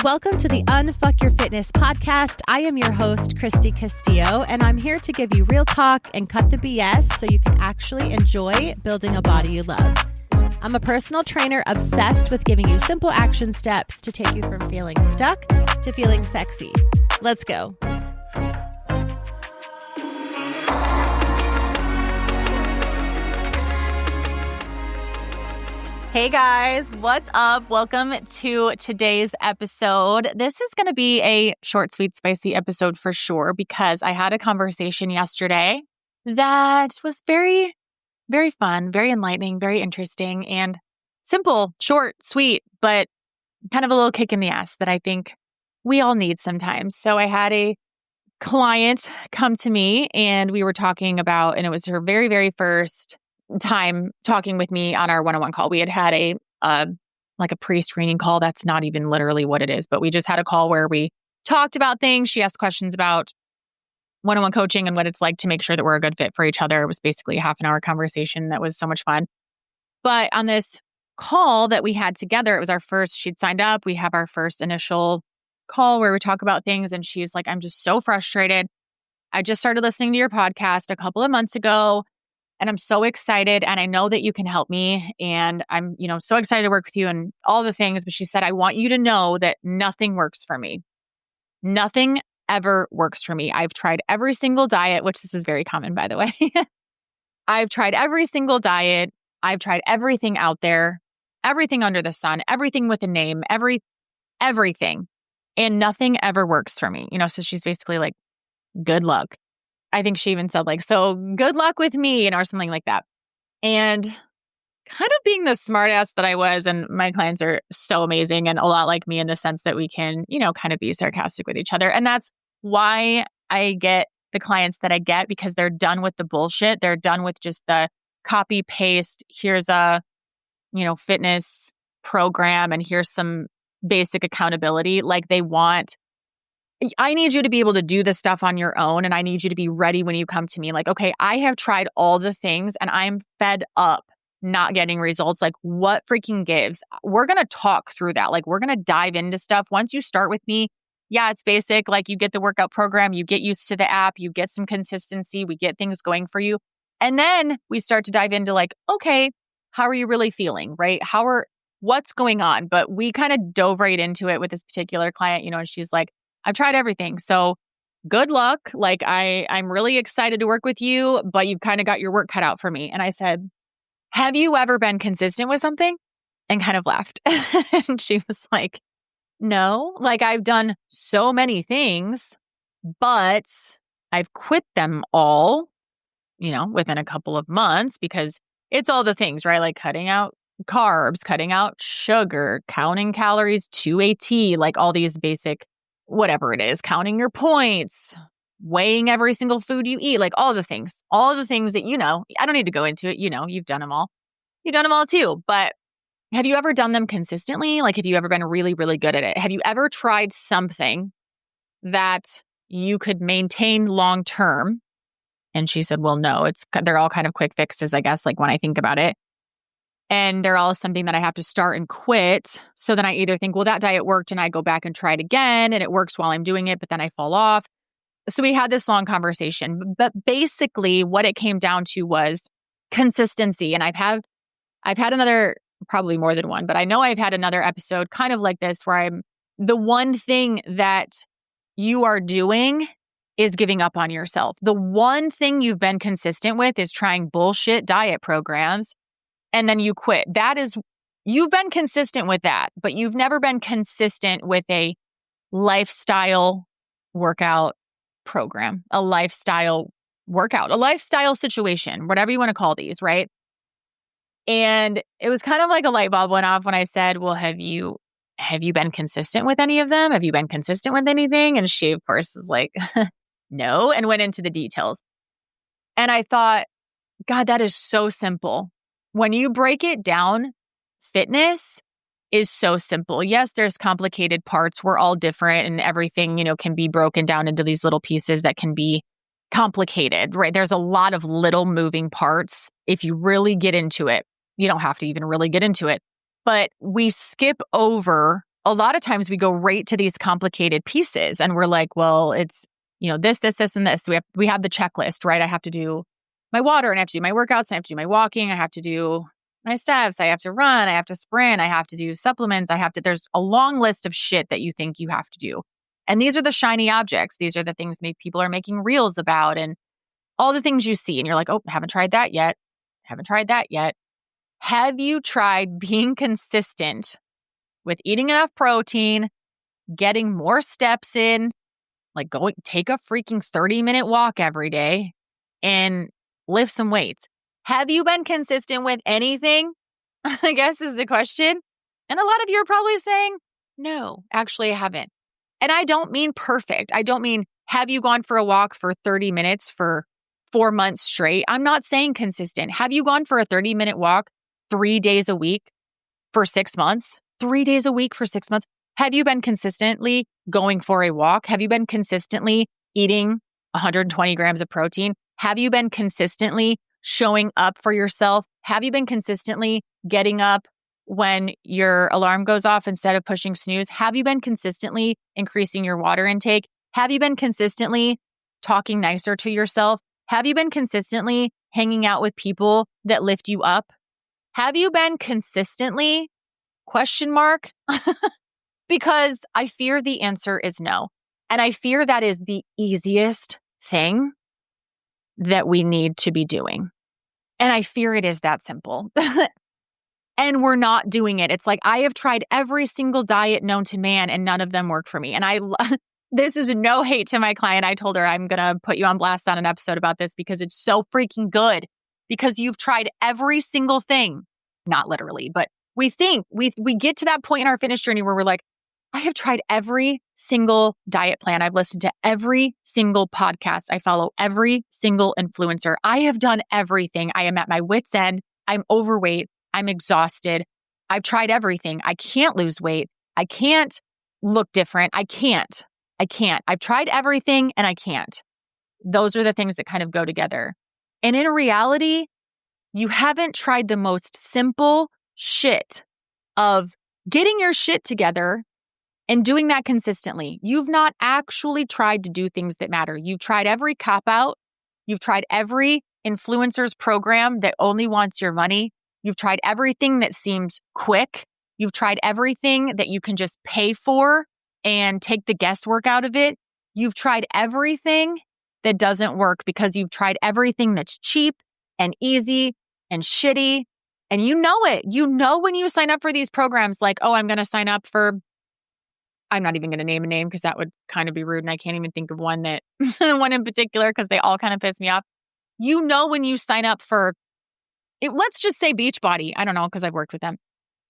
Welcome to the Unfuck Your Fitness podcast. I am your host, Christy Castillo, and I'm here to give you real talk and cut the BS so you can actually enjoy building a body you love. I'm a personal trainer obsessed with giving you simple action steps to take you from feeling stuck to feeling sexy. Let's go. Hey guys, what's up? Welcome to today's episode. This is going to be a short, sweet, spicy episode for sure because I had a conversation yesterday that was very, very fun, very enlightening, very interesting, and simple, short, sweet, but kind of a little kick in the ass that I think we all need sometimes. So I had a client come to me and we were talking about, and it was her very, very first time talking with me on our one-on-one call. We had a pre-screening call. That's not even literally what it is, but we just had a call where we talked about things. She asked questions about one-on-one coaching and what it's like to make sure that we're a good fit for each other. It was basically a half an hour conversation that was so much fun. But on this call that we had together, it was our first, she'd signed up. We have our first initial call where we talk about things. And she's like, I'm just so frustrated. I just started listening to your podcast a couple of months ago. And I'm so excited. And I know that you can help me. And I'm, so excited to work with you and all the things. But she said, I want you to know that nothing works for me. Nothing ever works for me. I've tried every single diet, which this is very common, by the way. I've tried every single diet. I've tried everything out there, everything under the sun, everything with a name, everything. And nothing ever works for me. So she's basically like, good luck. I think she even said so good luck with me, or something like that. And kind of being the smartass that I was, and my clients are so amazing and a lot like me in the sense that we can, kind of be sarcastic with each other. And that's why I get the clients that I get, because they're done with the bullshit. They're done with just the copy paste. Here's a, fitness program and here's some basic accountability. I need you to be able to do this stuff on your own. And I need you to be ready when you come to me. Okay, I have tried all the things and I'm fed up not getting results. What freaking gives? We're going to talk through that. We're going to dive into stuff. Once you start with me, yeah, it's basic. You get the workout program, you get used to the app, you get some consistency, we get things going for you. And then we start to dive into okay, how are you really feeling, right? What's going on? But we kind of dove right into it with this particular client, and she's like, I've tried everything. So good luck. I'm really excited to work with you, but you've kind of got your work cut out for me. And I said, have you ever been consistent with something? And kind of laughed. And she was like, no, I've done so many things, but I've quit them all, within a couple of months because it's all the things, right? Cutting out carbs, cutting out sugar, counting calories to a T, all these basic whatever it is, counting your points, weighing every single food you eat, all the things that, I don't need to go into it. You've done them all. You've done them all too. But have you ever done them consistently? Have you ever been really, really good at it? Have you ever tried something that you could maintain long term? And she said, well, no, they're all kind of quick fixes, I guess, when I think about it. And they're all something that I have to start and quit. So then I either think, well, that diet worked and I go back and try it again and it works while I'm doing it, but then I fall off. So we had this long conversation. But basically what it came down to was consistency. And I've had another, probably more than one, but I know I've had another episode kind of like this where the one thing that you are doing is giving up on yourself. The one thing you've been consistent with is trying bullshit diet programs. And then you quit. You've been consistent with that, but you've never been consistent with a lifestyle workout program, a lifestyle workout, a lifestyle situation, whatever you want to call these, right? And it was kind of like a light bulb went off when I said, well, have you been consistent with any of them? Have you been consistent with anything? And she, of course, was like, no, and went into the details. And I thought, God, that is so simple. When you break it down, fitness is so simple. Yes, there's complicated parts. We're all different and everything, can be broken down into these little pieces that can be complicated, right? There's a lot of little moving parts. If you really get into it, you don't have to even really get into it, but we skip over a lot of times we go right to these complicated pieces and we're like, well, it's, this, and this. We have the checklist, right? I have to do my water and I have to do my workouts. I have to do my walking. I have to do my steps. I have to run. I have to sprint. I have to do supplements. There's a long list of shit that you think you have to do. And these are the shiny objects. These are the things people are making reels about and all the things you see. And you're like, oh, haven't tried that yet. Haven't tried that yet. Have you tried being consistent with eating enough protein, getting more steps in, like take a freaking 30-minute walk every day and lift some weights? Have you been consistent with anything? I guess is the question. And a lot of you are probably saying, no, actually I haven't. And I don't mean perfect. I don't mean, have you gone for a walk for 30 minutes for 4 months straight? I'm not saying consistent. Have you gone for a 30-minute walk 3 days a week for 6 months? 3 days a week for 6 months? Have you been consistently going for a walk? Have you been consistently eating 120 grams of protein? Have you been consistently showing up for yourself? Have you been consistently getting up when your alarm goes off instead of pushing snooze? Have you been consistently increasing your water intake? Have you been consistently talking nicer to yourself? Have you been consistently hanging out with people that lift you up? Have you been consistently? ? Because I fear the answer is no. And I fear that is the easiest thing that we need to be doing. And I fear it is that simple. And we're not doing it. It's like I have tried every single diet known to man and none of them work for me. And this is no hate to my client. I told her I'm going to put you on blast on an episode about this because it's so freaking good. Because you've tried every single thing. Not literally, but we think we get to that point in our fitness journey where we're like, I have tried every single diet plan. I've listened to every single podcast. I follow every single influencer. I have done everything. I am at my wit's end. I'm overweight. I'm exhausted. I've tried everything. I can't lose weight. I can't look different. I can't. I've tried everything and I can't. Those are the things that kind of go together. And in reality, you haven't tried the most simple shit of getting your shit together and doing that consistently. You've not actually tried to do things that matter. You've tried every cop-out. You've tried every influencer's program that only wants your money. You've tried everything that seems quick. You've tried everything that you can just pay for and take the guesswork out of it. You've tried everything that doesn't work because you've tried everything that's cheap and easy and shitty. And you know it. You know when you sign up for these programs, like, oh, I'm going to sign up for, I'm not even going to name a name because that would kind of be rude. And I can't even think of one in particular because they all kind of piss me off. You know when you sign up for, let's just say Beachbody. I don't know because I've worked with them.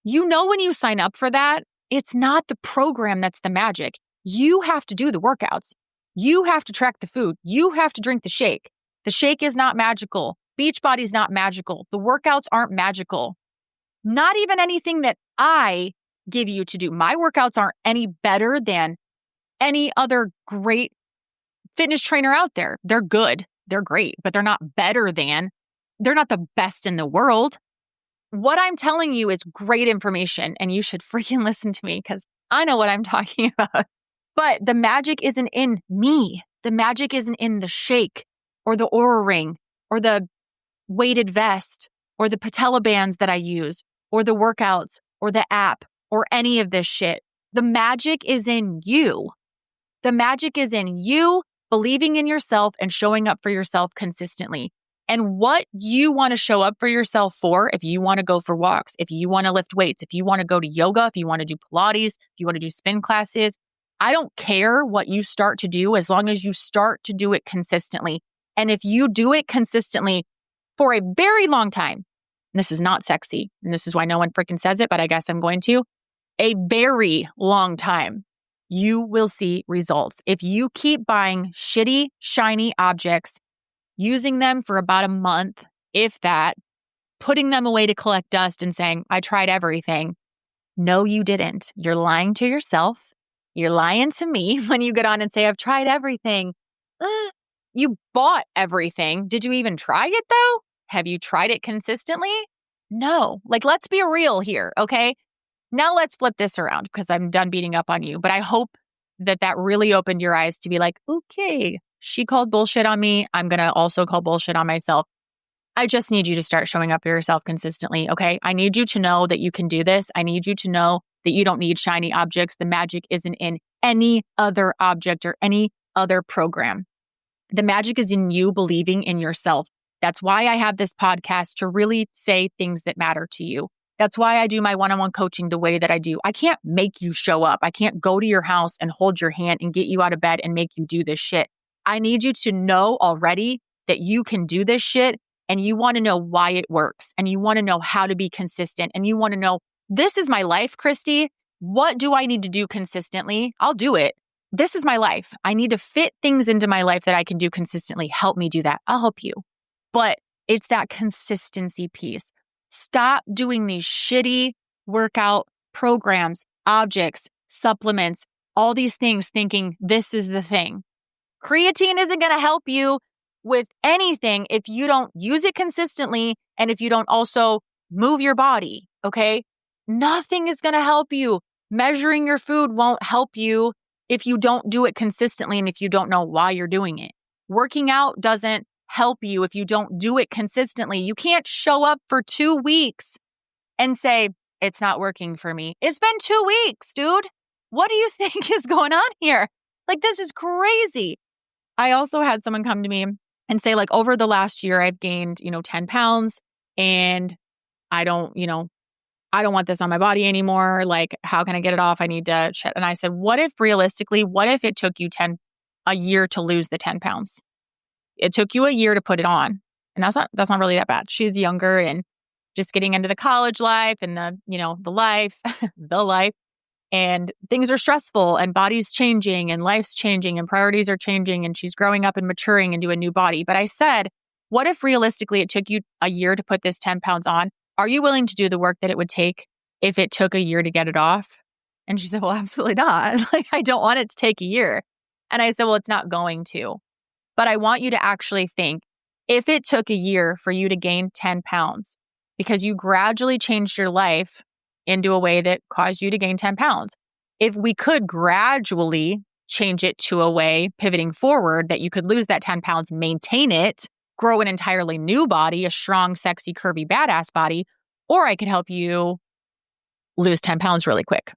You know when you sign up for that, it's not the program that's the magic. You have to do the workouts. You have to track the food. You have to drink the shake. The shake is not magical. Beachbody's not magical. The workouts aren't magical. Not even anything that I give you to do. My workouts aren't any better than any other great fitness trainer out there. They're good. They're great, but they're not better than. They're not the best in the world. What I'm telling you is great information, and you should freaking listen to me because I know what I'm talking about. But the magic isn't in me. The magic isn't in the shake or the Oura ring or the weighted vest or the patella bands that I use or the workouts or the app or any of this shit. The magic is in you. The magic is in you believing in yourself and showing up for yourself consistently. And what you want to show up for yourself for, if you want to go for walks, if you want to lift weights, if you want to go to yoga, if you want to do Pilates, if you want to do spin classes, I don't care what you start to do as long as you start to do it consistently. And if you do it consistently for a very long time, and this is not sexy, and this is why no one freaking says it, but I guess I'm going to, a very long time, you will see results. If you keep buying shitty, shiny objects, using them for about a month, if that, putting them away to collect dust and saying, I tried everything. No, you didn't. You're lying to yourself. You're lying to me when you get on and say, I've tried everything. You bought everything. Did you even try it though? Have you tried it consistently? No. Like, let's be real here, okay? Now let's flip this around because I'm done beating up on you. But I hope that really opened your eyes to be like, okay, she called bullshit on me. I'm going to also call bullshit on myself. I just need you to start showing up for yourself consistently, okay? I need you to know that you can do this. I need you to know that you don't need shiny objects. The magic isn't in any other object or any other program. The magic is in you believing in yourself. That's why I have this podcast, to really say things that matter to you. That's why I do my one-on-one coaching the way that I do. I can't make you show up. I can't go to your house and hold your hand and get you out of bed and make you do this shit. I need you to know already that you can do this shit, and you want to know why it works, and you want to know how to be consistent, and you want to know, this is my life, Christy. What do I need to do consistently? I'll do it. This is my life. I need to fit things into my life that I can do consistently. Help me do that. I'll help you. But it's that consistency piece. Stop doing these shitty workout programs, objects, supplements, all these things thinking this is the thing. Creatine isn't going to help you with anything if you don't use it consistently and if you don't also move your body, okay? Nothing is going to help you. Measuring your food won't help you if you don't do it consistently and if you don't know why you're doing it. Working out doesn't help you if you don't do it consistently. You can't show up for 2 weeks and say, it's not working for me. It's been 2 weeks, dude. What do you think is going on here? Like, this is crazy. I also had someone come to me and say, like, over the last year, I've gained, 10 pounds and I don't want this on my body anymore. Like, how can I get it off? I need to shit. And I said, what if it took you a year to lose the 10 pounds? It took you a year to put it on. And that's not really that bad. She's younger and just getting into the college life and the life, the life. And things are stressful and body's changing and life's changing and priorities are changing and she's growing up and maturing into a new body. But I said, what if realistically it took you a year to put this 10 pounds on? Are you willing to do the work that it would take if it took a year to get it off? And she said, well, absolutely not. Like, I don't want it to take a year. And I said, well, it's not going to. But I want you to actually think, if it took a year for you to gain 10 pounds, because you gradually changed your life into a way that caused you to gain 10 pounds, if we could gradually change it to a way, pivoting forward, that you could lose that 10 pounds, maintain it, grow an entirely new body, a strong, sexy, curvy, badass body, or I could help you lose 10 pounds really quick.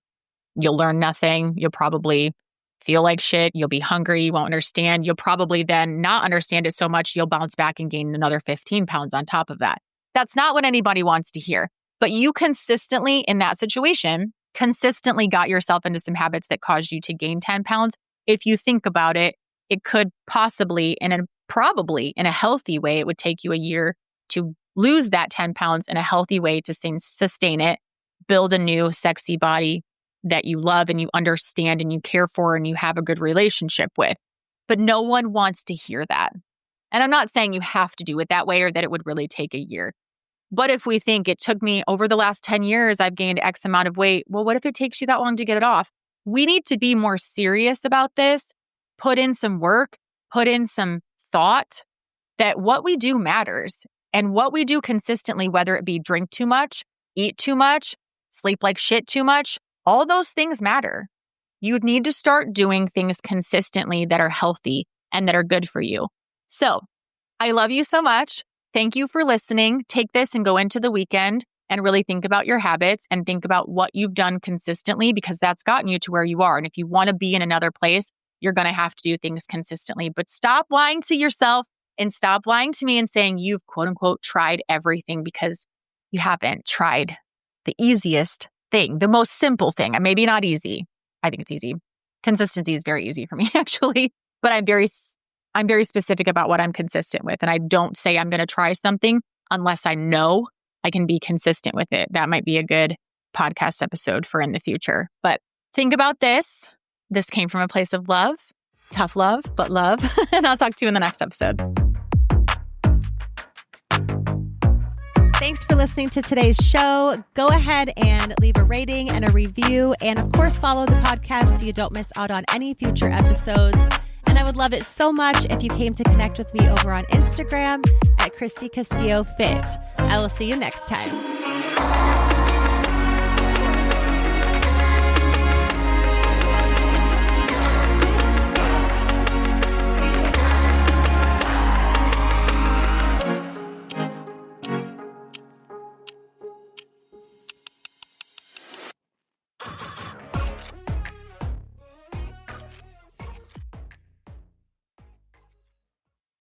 You'll learn nothing. You'll probably feel like shit. You'll be hungry. You won't understand. You'll probably then not understand it so much. You'll bounce back and gain another 15 pounds on top of that. That's not what anybody wants to hear. But you consistently, in that situation, got yourself into some habits that caused you to gain 10 pounds. If you think about it, it could possibly, and probably in a healthy way, it would take you a year to lose that 10 pounds in a healthy way to sustain it, build a new sexy body that you love and you understand and you care for and you have a good relationship with. But no one wants to hear that. And I'm not saying you have to do it that way or that it would really take a year. But if we think it took me over the last 10 years, I've gained X amount of weight. Well, what if it takes you that long to get it off? We need to be more serious about this, put in some work, put in some thought that what we do matters and what we do consistently, whether it be drink too much, eat too much, sleep like shit too much, all those things matter. You need to start doing things consistently that are healthy and that are good for you. So I love you so much. Thank you for listening. Take this and go into the weekend and really think about your habits and think about what you've done consistently, because that's gotten you to where you are. And if you want to be in another place, you're going to have to do things consistently. But stop lying to yourself and stop lying to me and saying you've quote unquote tried everything, because you haven't tried the easiest thing, the most simple thing. And maybe not easy. I think it's easy. Consistency is very easy for me, actually. But I'm very specific about what I'm consistent with. And I don't say I'm going to try something unless I know I can be consistent with it. That might be a good podcast episode for in the future. But think about this. This came from a place of love, tough love, but love. And I'll talk to you in the next episode. Thanks for listening to today's show. Go ahead and leave a rating and a review. And of course, follow the podcast so you don't miss out on any future episodes. And I would love it so much if you came to connect with me over on Instagram at Christy Castillo Fit. I will see you next time.